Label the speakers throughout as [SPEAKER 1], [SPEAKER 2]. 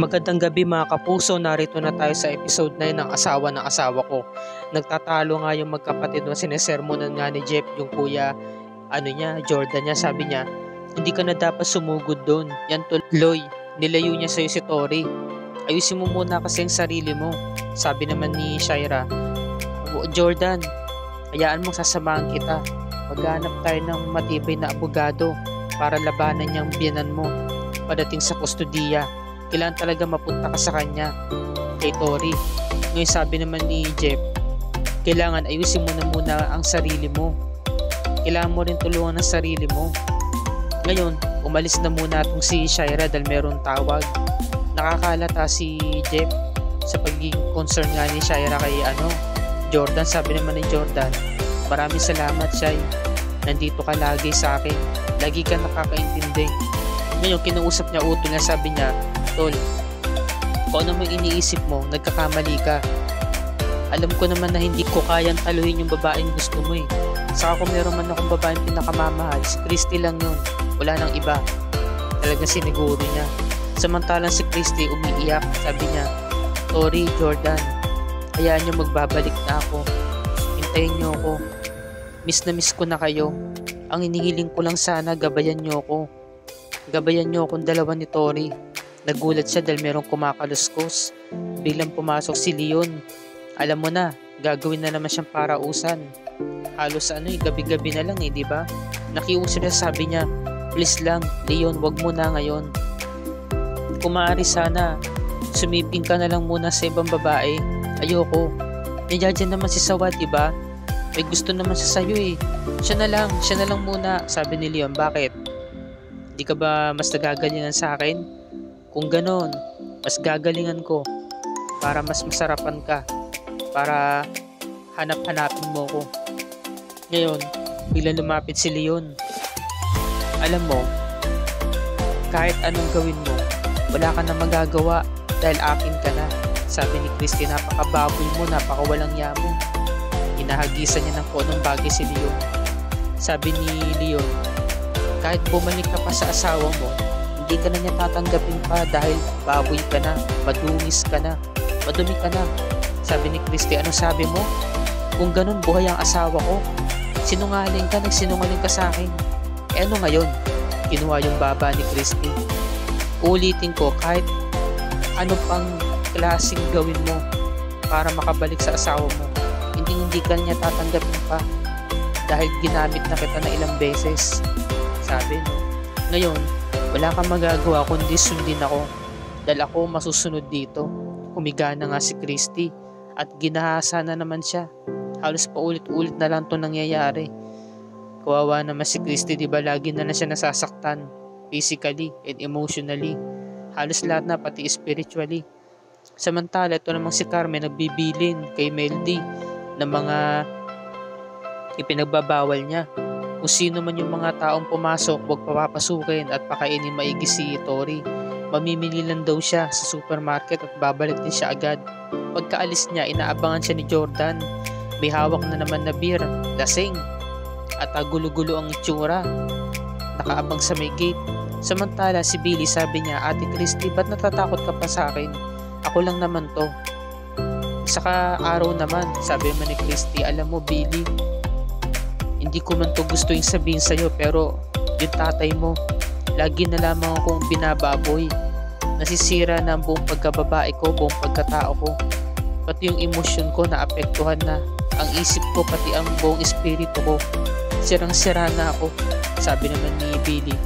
[SPEAKER 1] Magandang gabi mga kapuso, narito na tayo sa episode 9 ng asawa ko. Nagtatalo nga yung magkapatid na sinesermonan nga ni Jeff yung kuya Jordan niya. Sabi niya, hindi ka na dapat sumugod doon. Yan tuloy, nilayo niya sa'yo si Tori. Ayusin mo muna kasi ang sarili mo. Sabi naman ni Shaira, Jordan, hayaan mong sasamahan kita. Maghanap tayo ng matibay na abogado para labanan niyang biyanan mo padating sa kustudiya. Kailangan talaga mapunta ka sa kanya, kay Tori. Ngayon sabi naman ni Jeff, kailangan ayusin mo na muna ang sarili mo. Kailangan mo rin tulungan ang sarili mo. Ngayon, umalis na muna itong si Shaira dahil meron tawag. Nakakalata si Jeff sa pagiging concern nga ni Shaira kay Jordan. Sabi naman ni Jordan, maraming salamat, Shai. Nandito ka lagi sa akin. Lagi ka nakakaintindi. Ngayon, kinausap niya Utol niya, sabi niya, Tol, kung ano mo iniisip mo, nagkakamali ka. Alam ko naman na hindi ko kayang taluhin yung babaeng gusto mo eh. Saka kung meron man akong babaeng pinakamamahal, si Christy lang yun. Wala nang iba. Talagang siniguro niya. Samantalang si Christy umiiyak, sabi niya, Tori, Jordan, hayaan niyo magbabalik na ako. Hintayin niyo ako. Miss na miss ko na kayo. Ang inihiling ko lang sana, gabayan niyo ako. Gabayan niyo akong dalawa ni Tori. Nagulat siya dahil merong kumakaluskos. Biglang pumasok si Leon. Alam mo na, gagawin na naman siyang parausan. Halos gabi-gabi na lang di ba? Nakiusap siya, sabi niya, please lang, Leon, wag mo na ngayon. Kung maaari sana, sumiping ka na lang muna sa ibang babae. Ayoko. Nandiyan naman si Sawat, di ba? May gusto naman siya sa'yo eh. Siya na lang muna, sabi ni Leon. Bakit? Di ka ba mas nagagalingan sa akin? Kung ganon, mas gagalingan ko para mas masarapan ka, para hanap-hanapin mo ko. Ngayon, biglang lumapit si Leon. Alam mo, kahit anong gawin mo, wala ka na magagawa dahil akin ka na. Sabi ni Christy, napakababoy mo, napakawalang yamo. Hinahagisan niya ng konong bagay si Leon. Sabi ni Leon, kahit bumalik ka pa sa asawa mo, hindi ka na niya tatanggapin pa dahil baboy ka na, madungis ka na, madumi ka na. Sabi ni Christy, ano sabi mo? Kung ganun buhay ang asawa ko, sinungaling ka, nagsinungaling ka sa akin. Ano ngayon? Kinuha yung baba ni Christy. Ulitin ko, kahit ano pang klaseng gawin mo para makabalik sa asawa mo, hindi ka niya tatanggapin pa dahil ginamit na kita na ilang beses. Sabi no. Ngayon, wala kang magagawa kundi sundin ako dahil ako masusunod dito. Humiga na nga si Christy at ginahasa na naman siya. Halos paulit-ulit na lang ito nangyayari. Kawawa naman si Christy, diba lagi na siya nasasaktan physically and emotionally. Halos lahat na, pati spiritually. Samantala ito namang si Carmen nagbibilin kay Meldy ng mga ipinagbabawal niya. Kung sino man yung mga taong pumasok, huwag papapasukin at pakainin maigi si Tori. Mamimili lang daw siya sa supermarket at babalik din siya agad. Pagkaalis niya, inaabangan siya ni Jordan. May hawak na naman na beer, lasing, at gulo-gulo ang itsura. Nakaabang sa may gate. Samantala si Billy, sabi niya, Ate Christy, ba't natatakot ka pa sa akin? Ako lang naman to. Saka araw naman, sabi naman ni Christy, alam mo Billy, hindi ko man to gusto yung sabihin sa'yo pero yung tatay mo, lagi na lamang akong binababoy. Nasisira na ang buong pagkababae ko, buong pagkatao ko. Pati yung emosyon ko naapektuhan na. Ang isip ko, pati ang buong espiritu ko. Sirang-sira na ako, sabi naman ni Billy.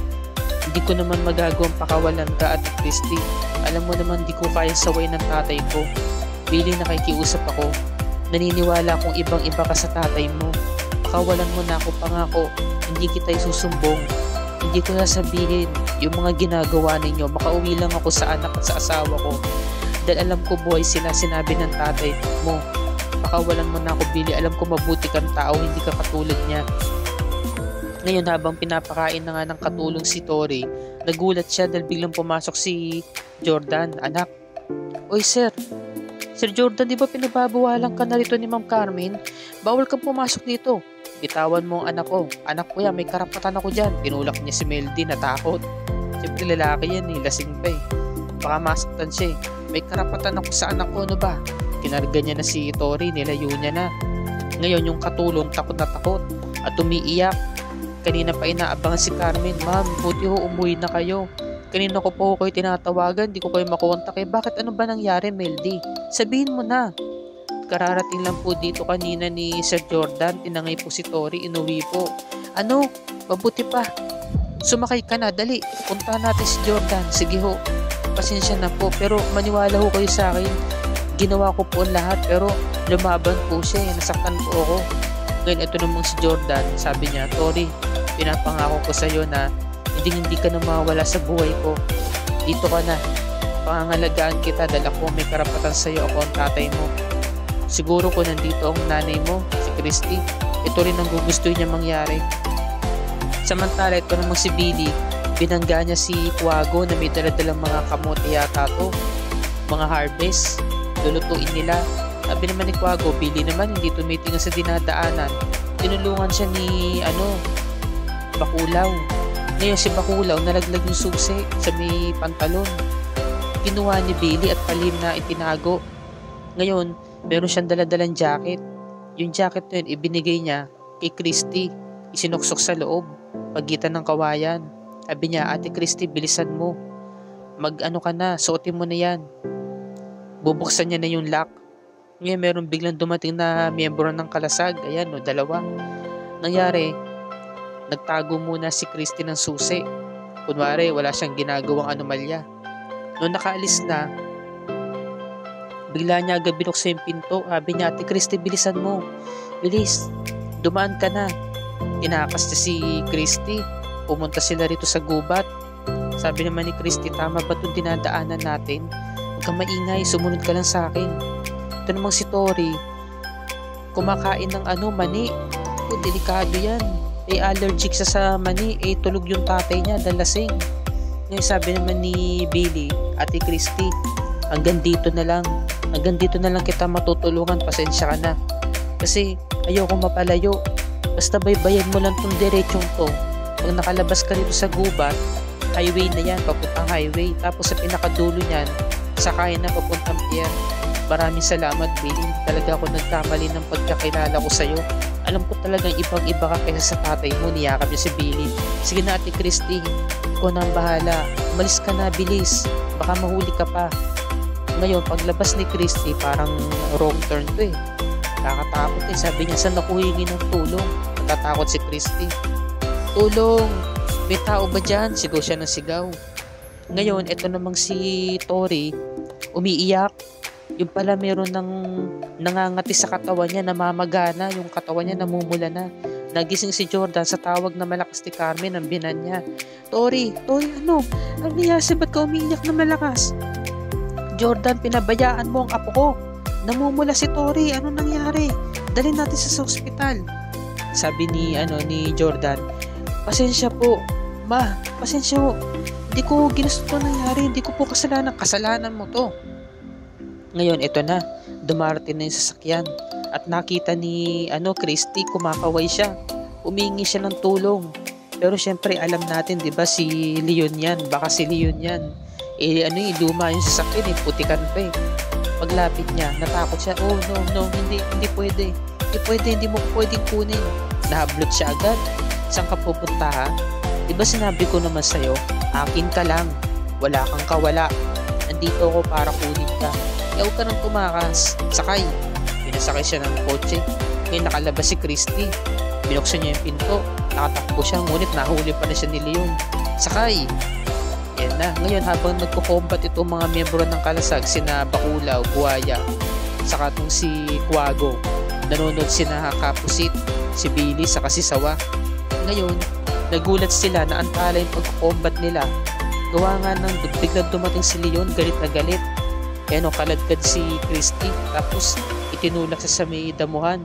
[SPEAKER 1] Hindi ko naman magagawang pakawalan ka at Christy. Alam mo naman di ko kaya saway ng tatay ko. Billy, nakikiusap ako. Naniniwala akong ibang-iba ka sa tatay mo. Pakawalan mo na ako, pangako. Hindi kita isusumbong. Hindi ko sasabihin yung mga ginagawa ninyo. Makauwi lang ako sa anak at sa asawa ko. Dahil alam ko buhay sila, sinabi ng tatay mo. Pakawalan mo na ako, Billy. Alam ko mabuti kang tao, hindi ka katulad niya. Ngayon habang pinapakain na nga ng katulong si Tori, nagulat siya dahil biglang pumasok si Jordan. Anak, oy sir Jordan, di ba pinababawalan ka na rito ni Ma'am Carmen? Bawal kang pumasok dito. Bitawan mo ang anak ko. Anak ko yan, may karapatan ako dyan. Tinulak niya si Meldy, natakot. Siyempre lalaki yan lasing pa eh. baka masaktan siya eh. May karapatan ako sa anak ko, ano ba? Kinarga niya na si Tori, nilayo niya na. Ngayon yung katulong takot na takot at umiiyak. Kanina pa inaabangan si Carmen, ma'am, buti ho umuwi na kayo. Kanina ko po kayo tinatawagan, di ko kayo makontak eh. Bakit, ano ba nangyari, Meldy? Sabihin mo na. Kararating lang po dito kanina ni Sir Jordan, tinangay po si Tori, inuwi po. Ano? Mabuti pa. Sumakay ka na, dali. Punta natin si Jordan. Sige ho. Pasensya na po, pero maniwala ho kayo sa akin. Ginawa ko po ang lahat, pero lumaban po siya. Nasaktan po ako. Ngayon, ito namang si Jordan. Sabi niya, Tori, pinapangako ko sa iyo na hindi ka na mawala sa buhay ko. Dito ka na. Pangangalagaan kita dahil ako may karapatan sa iyo. Ako ang tatay mo. Siguro kung nandito ang nanay mo, si Christy, ito rin ang gugustuhin niya mangyari. Samantala, ito namang si Billy, binangga niya si Quago na may daladalang mga kamote yata to, mga harvest, lulutuin nila. Sabi naman ni Quago, Billy naman hindi tumitingin sa dinadaanan. Tinulungan siya ni Bakulaw. Ngayon si Bakulaw nalaglag yung susi sa may pantalon. Kinuha ni Billy at palim na itinago. Ngayon, meron siyang daladalang jacket. Yung jacket na yun, ibinigay niya kay Christy. Isinuksok sa loob, pagitan ng kawayan. Sabi niya, Ate Christy, bilisan mo. Mag-ano ka na, suotin mo na yan. Bubuksan niya na yung lock. Ngayon, meron biglang dumating na miyembro ng kalasag. Ayan, no, dalawa. Nangyari, nagtago muna si Christy ng susi. Kunwari, wala siyang ginagawang anomalya. Noong nakaalis na, bigla niya agad binuksan yung pinto. Sabi niya, Ate Christy, bilisan mo. Bilis, dumaan ka na. Tinakas niya si Christy. Pumunta sila rito sa gubat. Sabi naman ni Christy, tama ba itong dinadaanan natin? Huwag kang maingay, sumunod ka lang sa akin. Ito namang si Tori, kumakain ng mani. Delikado yan. Allergic sa mani. Tulog yung tatay niya, dalasing. Ngayon sabi naman ni Billy, Ate Christy, hanggang dito na lang kita matutulungan, pasensya ka na. Kasi ayoko mapalayo. Basta baybayan mo lang tong diretsong to. Pag nakalabas ka rito sa gubat, highway na yan, papuntang highway. Tapos sa pinakadulo niyan, sakayin na papuntang pier. Maraming salamat, Billy. Talaga ako nagkamali ng pagkakilala ko sa'yo. Alam ko talagang ibang-iba ka kaysa sa tatay mo. Niyakap niya si Billy. Sige na, Ate Christy. Ikaw na ang bahala. Umalis ka na, bilis. Baka mahuli ka pa. Ngayon, paglabas ni Christy, parang wrong turn to eh. Nakatakot eh. Sabi niya, saan ako hihingi ng tulong? Natatakot si Christy. Tulong! May tao ba dyan? Sigaw siya ng sigaw. Ngayon, ito namang si Tori, umiiyak. Yung pala meron ng nangangati sa katawan niya, namamagana. Yung katawan niya namumula na. Nagising si Jordan sa tawag na malakas ni Carmen, ang binan niya. Tori, ano? Ano niyasi? Ba't ka umiiyak na malakas? Jordan, pinabayaan mo ang apo ko. Namumula si Tori. Ano nangyari? Dalhin natin sa ospital. Sabi ni Jordan, pasensya po. Ma, pasensya po. Hindi ko ginusto ito nangyari. Hindi ko po kasalanan. Kasalanan mo to. Ngayon, ito na. Dumarating na yung sasakyan. At nakita ni Christy, kumakaway siya. Humingi siya ng tulong. Pero syempre, alam natin, di ba, si Leon yan. Baka si Leon yan. Luma yung sasakyan, putikan pa eh. Paglapit niya, natakot siya. Oh, no, hindi pwede. Hindi mo pwedeng kunin. Nahablot siya agad. Saan ka pupunta ha? Di ba sinabi ko naman sa'yo, akin ka lang. Wala kang kawala. Nandito ako para kunin ka. Huwag ka nang tumakas. Sakay. Pinasakay siya ng kotse. Ngayon nakalabas si Christy. Binuksan niya yung pinto. Nakatakbo siya. Ngunit nahuli pa na siya ni Leon. Sakay. Yan na. Ngayon habang nagko-combat itong mga miyembro ng kalasag, sina Bakulaw, Buhaya, saka itong si Quago, nanonood sina Kapusit, si Billy, saka si Sawa. Ngayon, nagulat sila na antala yung pagko-combat nila. Gawa nga ng biglang dumating si Leon, galit na galit. Kaladkad si Christy, tapos itinulak sa may damuhan.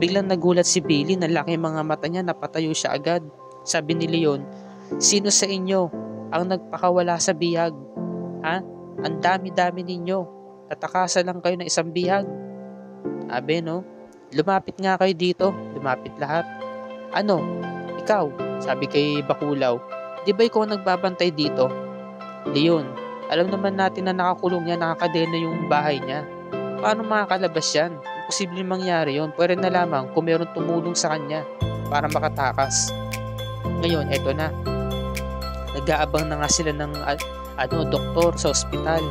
[SPEAKER 1] Biglang nagulat si Billy, nalaki mga mata niya, napatayo siya agad. Sabi ni Leon, sino sa inyo ang nagpakawala sa bihag? Ha? Ang dami-dami ninyo. Tatakasan lang kayo ng isang bihag. Abe, no? Lumapit nga kayo dito. Lumapit lahat. Ano? Ikaw? Sabi kay Bakulaw. Di ba ikaw ang nagbabantay dito? Leon, Alam naman natin na nakakulong yan, nakakadena yung bahay niya. Paano makakalabas yan? Imposible mangyari yun. Pwede na lamang kung meron tumulong sa kanya para makatakas. Ngayon, eto na. Nag-aabang na nga sila ng doktor sa ospital.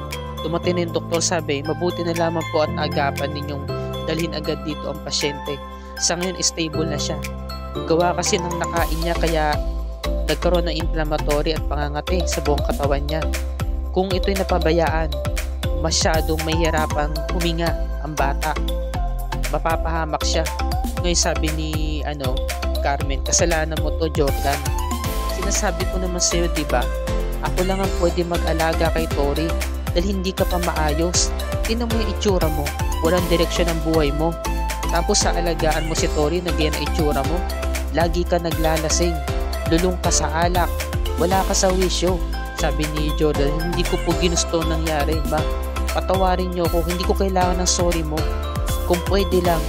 [SPEAKER 1] Dumating na yung doktor, sabi, mabuti na lamang po at naagapan ninyong dalhin agad dito ang pasyente. Sa ngayon, stable na siya. Gawa kasi ng nakain niya kaya nagkaroon ng inflammatory at pangangati sa buong katawan niya. Kung ito'y napabayaan, masyadong mahihirapang huminga ang bata. Mapapahamak siya. Ngayon sabi ni Carmen, kasalanan mo to, Jordan. Sinasabi ko naman sa'yo, diba? Ako lang ang pwede mag-alaga kay Tori dahil hindi ka pa maayos. Tingnan mo yung itsura mo. Walang direksyon ang buhay mo. Tapos sa alagaan mo si Tori, nagyan ang itsura mo. Lagi ka naglalasing. Lulong ka sa alak. Wala ka sa wisyo. Sabi ni Jordan, hindi ko po ginusto nangyari, ba? Patawarin niyo ako, hindi ko kailangan ng sorry mo. Kung pwede lang,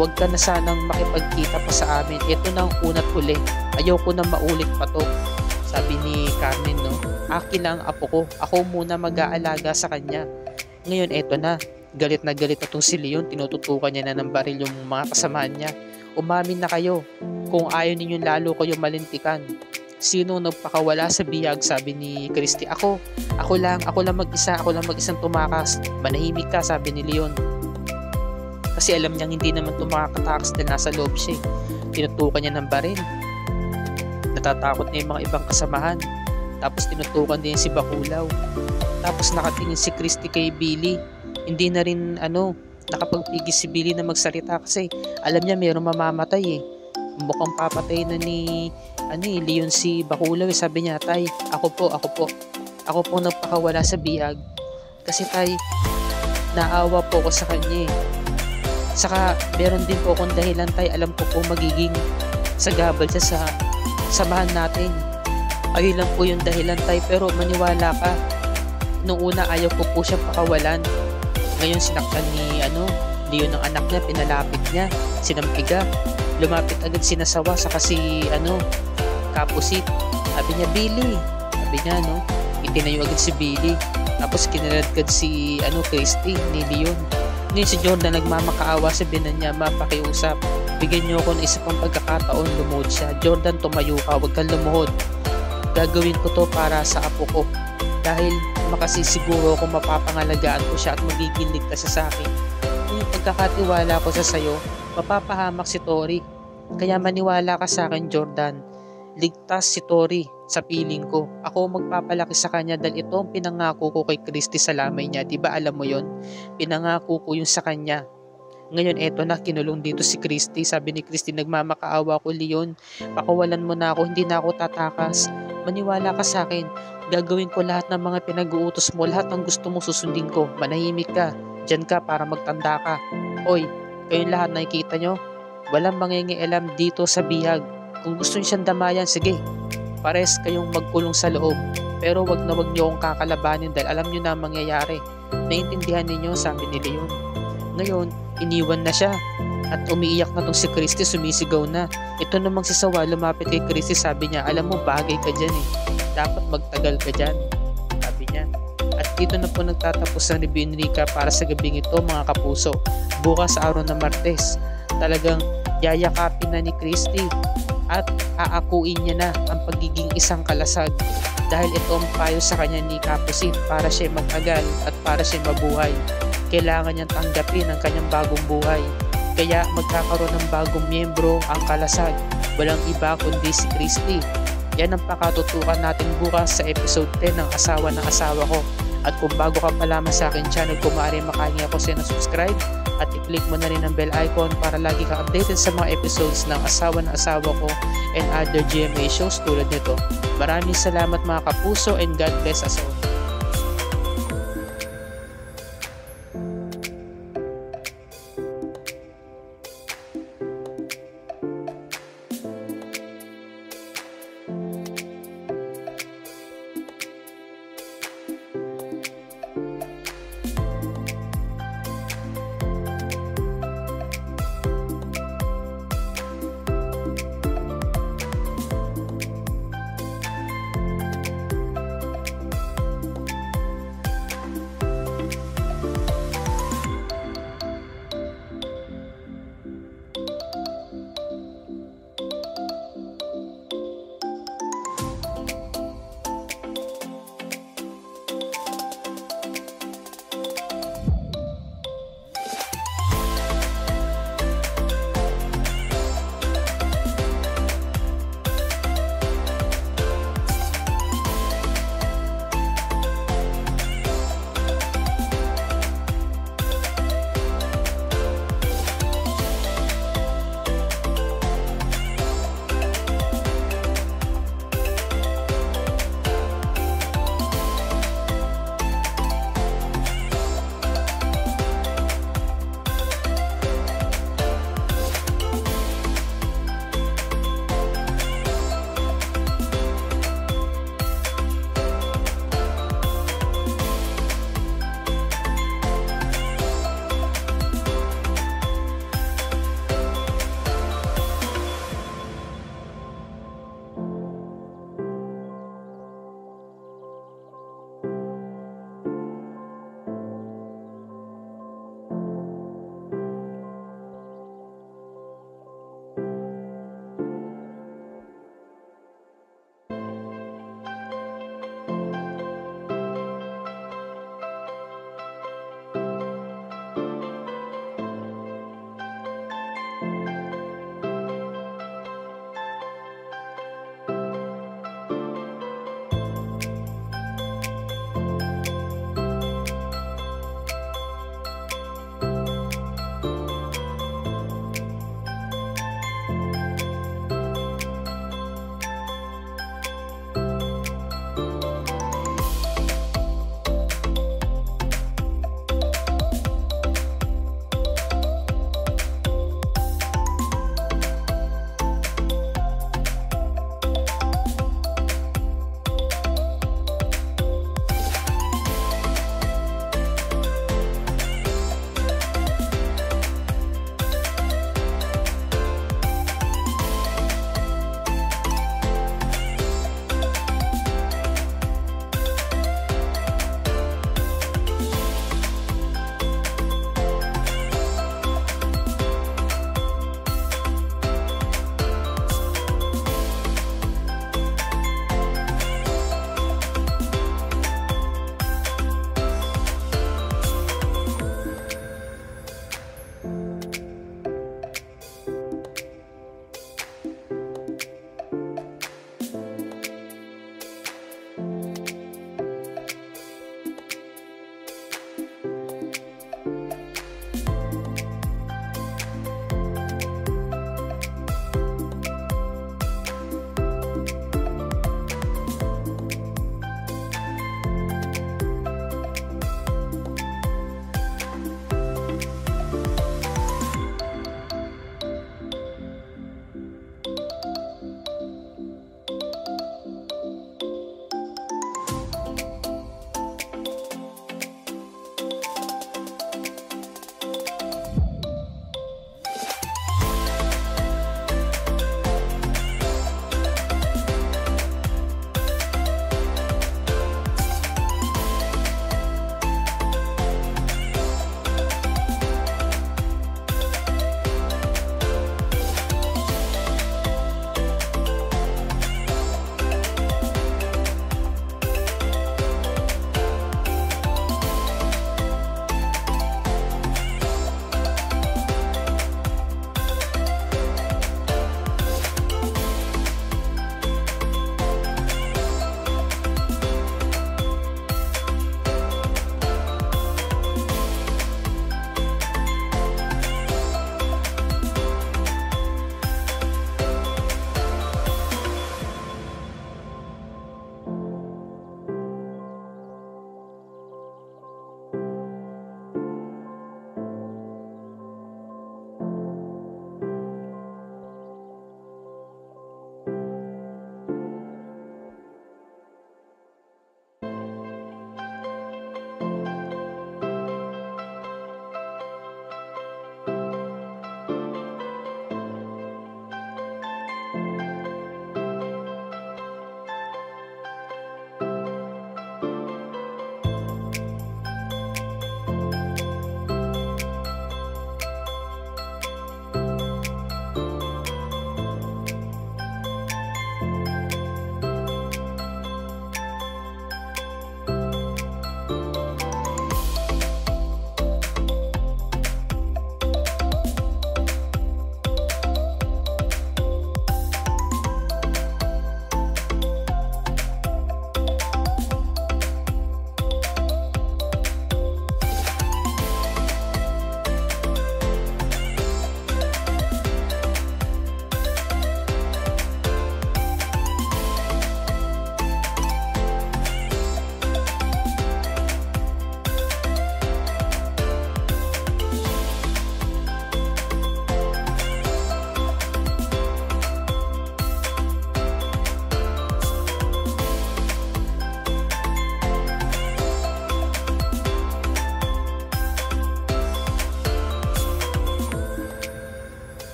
[SPEAKER 1] huwag ka na sanang makipagkita pa sa amin. Ito na ang una't huli. Ayoko na maulit pa to. Sabi ni Carmen, no? Akin na ang apo ko. Ako muna mag-aalaga sa kanya. Ngayon, eto na. Galit na itong si Leon. Tinututukan niya na ng baril yung mga kasamaan niya. Umamin na kayo. Kung ayaw ninyo lalo kayo malintikan. Sino nagpakawala sa bihag? Sabi ni Christy. Ako lang mag-isa. Ako lang mag-isang tumakas. Manahimik ka, sabi ni Leon. Kasi alam niyang hindi naman tumakatakas dahil nasa loob siya. Tinutukan niya ng baril. Natatakot na yung mga ibang kasamahan. Tapos tinutukan din si Bakulaw. Tapos nakatingin si Christy kay Billy. Hindi na rin nakapagpigil si Billy na magsalita kasi alam niya mayroong mamamatay eh. Mukhang papatay na ni Leon si Bakulaw. Sabi niya, tay, ako po nagpakawala sa bihag. Kasi tay, naawa po ko sa kanya eh. Saka meron din po akong dahilan, tay. Alam ko po magiging sagabal siya sa samahan natin. Ayun lang po yung dahilan, tay. Pero maniwala ka, nung una ayaw ko po siya pakawalan. Ngayon sinaktan ni Leon ng anak niya, pinalapit niya, sinampiga. Lumapit agad sinasawa saka si Kapusit. Sabi niya, Billy. Sabi niya, itinayo agad si Billy. Tapos kinaladkad si Christy ni Leon. Ngayon si Jordan nagmamakaawa, sabi na niya, mapakiusap. Bigyan niyo ako ng isa pang pagkakataon, lumuhod siya. Jordan, tumayo ka, huwag kang lumuhod. Gagawin ko to para sa apo ko. Dahil makasisiguro kung mapapangalagaan ko siya at magiging ligtas sa akin. Kung pagkakatiwala ko sa sayo, mapapahamak si Tori. Kaya maniwala ka sa akin, Jordan. Ligtas si Tori sa piling ko. Ako magpapalaki sa kanya dahil ito ang pinangako ko kay Christy sa lamay niya. Diba alam mo yon? Pinangako ko yun sa kanya. Ngayon eto na, kinulong dito si Christy. Sabi ni Christy, nagmamakaawa ko, Leon. Pakawalan mo na ako, hindi na ako tatakas. Maniwala ka sa akin. Gagawin ko lahat ng mga pinag-uutos mo. Lahat ng gusto mo susundin ko. Manahimik ka. Diyan ka para magtanda ka. Hoy, kayong lahat nakikita nyo? Walang mangingialam dito sa bihag. Kung gusto nyo siyang damayan, sige. Pares kayong magkulong sa loob. Pero wag na wag nyo akong kakalabanin dahil alam nyo na mangyayari. Naintindihan ninyo, sabi ni Leon. Ngayon, iniwan na siya. At umiiyak na tong si Christy, sumisigaw na. Ito namang si Sawa, lumapit kay Christy, sabi niya, alam mo, bagay ka dyan eh. Dapat magtagal ka dyan, sabi niya. At dito na po nagtatapos ang review ni Rika para sa gabing ito, mga kapuso. Bukas araw na Martes, talagang yayakapin na ni Christy at aakuin niya na ang pagiging isang kalasag dahil ito ang payo sa kanya ni Kapusit para siya mag-agal at para siya mabuhay. Kailangan niyang tanggapin ang kanyang bagong buhay. Kaya magkakaroon ng bagong miyembro ang kalasag. Walang iba kundi si Christy. Yan ang pakatutukan natin bukas sa episode 10 ng Asawa ng Asawa Ko. At kung bago ka pa lamang sa akin channel, kung maaari makahingi ako sa subscribe at i-click mo na rin ang bell icon para lagi kang updated sa mga episodes ng Asawa ng Asawa Ko and other GMA shows tulad nito. Maraming salamat mga kapuso and God bless us all.